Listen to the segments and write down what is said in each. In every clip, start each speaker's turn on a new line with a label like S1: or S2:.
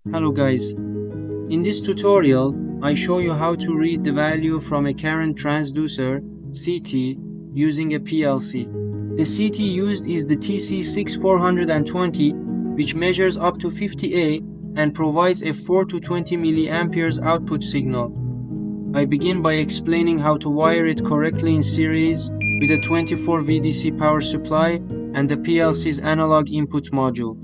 S1: Hello guys, in this tutorial I show you how to read the value from a current transducer CT using a PLC. The CT used is the TC6 420, which measures up to 50A and provides a 4 to 20 milliamperes output signal. I begin by explaining how to wire it correctly in series with a 24 VDC power supply and the PLC's analog input module.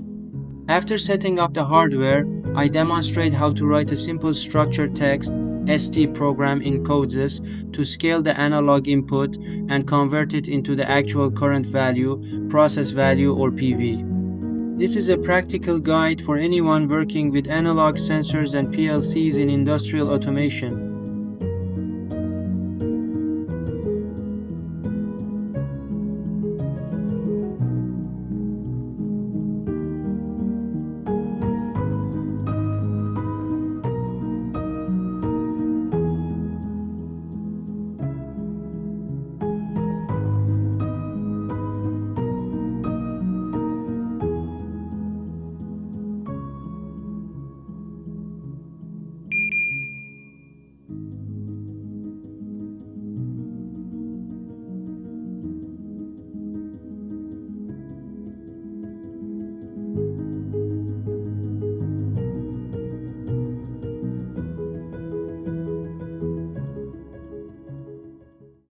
S1: After setting up the hardware, I demonstrate how to write a simple structured text ST program in Codesys to scale the analog input and convert it into the actual current value, process value or PV. This is a practical guide for anyone working with analog sensors and PLCs in industrial automation.